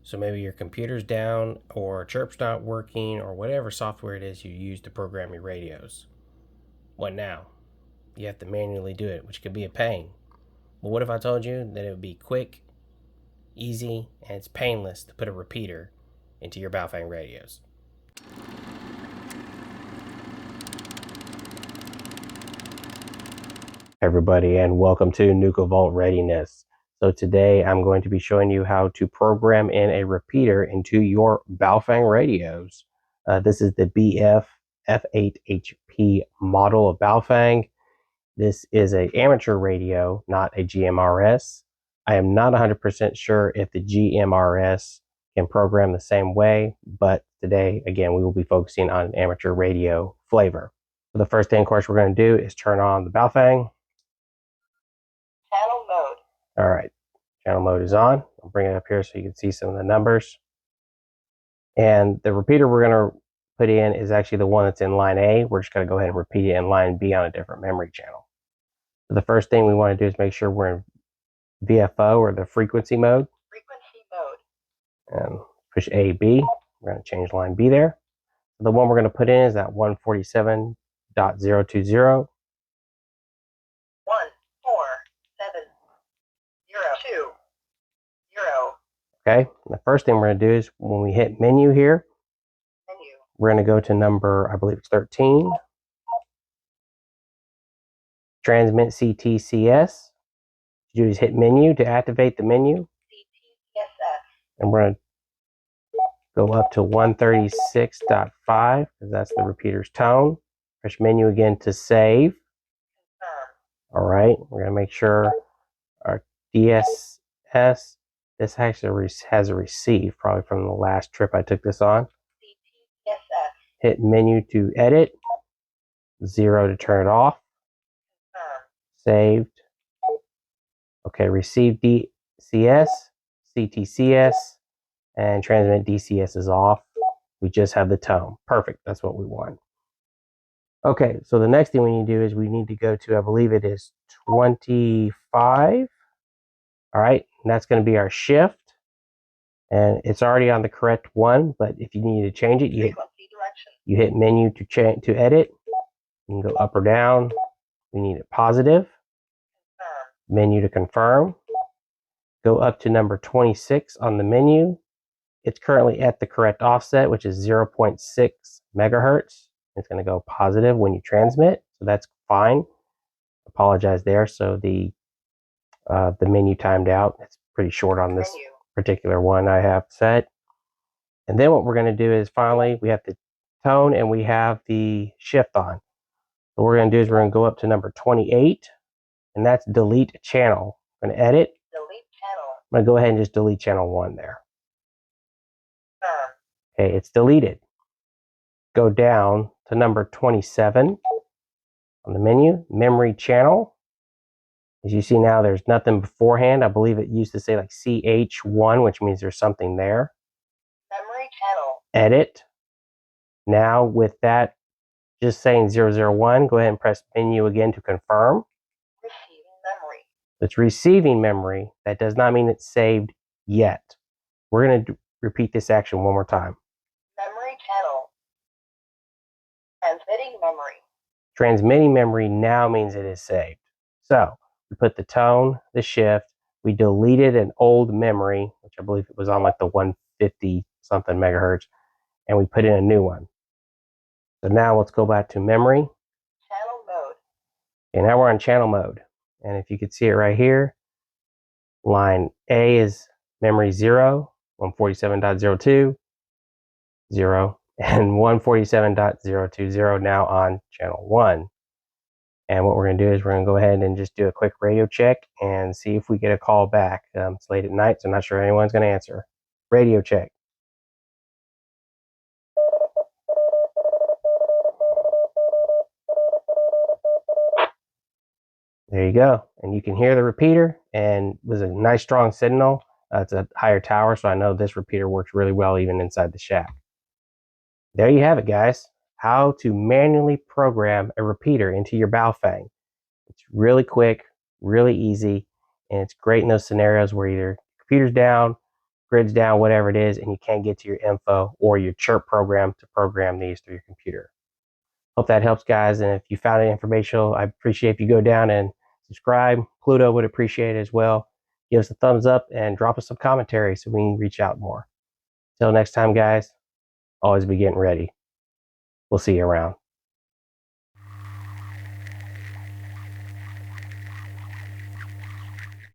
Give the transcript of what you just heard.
So maybe your computer's down or Chirp's not working or whatever software it is you use to program your radios. What now? You have to manually do it, which could be a pain. But what if I told you that it would be quick, easy, and it's painless to put a repeater into your Baofeng radios? Everybody, and welcome to Nuka Vault Readiness. So today I'm going to be showing you how to program in a repeater into your Baofeng radios. This is the BF F8HP model of Baofeng. This is an amateur radio, not a GMRS. I am not 100% sure if the GMRS can program the same way, but today, again, we will be focusing on an amateur radio flavor. So the first thing, of course, we're going to do is turn on the Baofeng. Channel mode. All right, channel mode is on. I'll bring it up here so you can see some of the numbers. And the repeater we're going to put in is actually the one that's in line A. We're just going to go ahead and repeat it in line B on a different memory channel. So the first thing we want to do is make sure we're in VFO, or the frequency mode. Frequency mode. And push A, B. We're going to change line B there. The one we're going to put in is that 147.020. 147.020. Okay, and the first thing we're going to do is when we hit menu here, we're going to go to number, I believe it's 13. Transmit CTCS. You just hit menu to activate the menu. CTCS. And we're going to go up to 136.5 because that's the repeater's tone. Push menu again to save. All right, we're going to make sure our DSS, this actually has a receive, probably from the last trip I took this on. CTCS. Hit menu to edit, 0 to turn it off. Saved. Okay, receive DCS, CTCS, and transmit DCS is off. We just have the tone. Perfect, that's what we want. Okay, so the next thing we need to do is we need to go to, I believe it is 25. All right, and that's going to be our shift. And it's already on the correct one, but if you need to change it, you hit menu to edit. You can go up or down. We need it positive. Menu to confirm. Go up to number 26 on the menu. It's currently at the correct offset, which is 0.6 megahertz. It's going to go positive when you transmit, so that's fine. Apologize there. So the menu timed out. It's pretty short on this particular one I have set. And then what we're going to do is finally we have the tone and we have the shift on. What we're going to do is we're going to go up to number 28, and that's delete channel. I'm going to edit. Delete channel. I'm going to go ahead and just delete channel 1 there. Okay, it's deleted. Go down to number 27 on the menu, memory channel. As you see now, there's nothing beforehand. I believe it used to say like CH1, which means there's something there. Memory channel. Edit. Now with that just saying 001, go ahead and press menu again to confirm. Receiving memory. It's receiving memory. That does not mean it's saved yet. We're going to repeat this action one more time. Memory channel. Transmitting memory. Transmitting memory now means it is saved. So we put the tone, the shift, we deleted an old memory, which I believe it was on like the 150 something megahertz, and we put in a new one. So now let's go back to memory. Channel mode. And now we're on channel mode. And if you could see it right here, line A is memory 0, 147.02, 0, and 147.020 now on channel 1. And what we're going to do is we're going to go ahead and just do a quick radio check and see if we get a call back. It's late at night, so I'm not sure anyone's going to answer. Radio check. There you go. And you can hear the repeater, and it was a nice strong signal. It's a higher tower, so I know this repeater works really well even inside the shack. There you have it, guys. How to manually program a repeater into your Baofeng. It's really quick, really easy, and it's great in those scenarios where either computer's down grid's down, whatever it is, and you can't get to your info or your chirp program to program these through your computer. Hope that helps, guys. And if you found it informational, I appreciate if you go down and subscribe. Pluto would appreciate it as well. Give us a thumbs up and drop us some commentary so we can reach out more. Till next time, guys, always be getting ready. We'll see you around.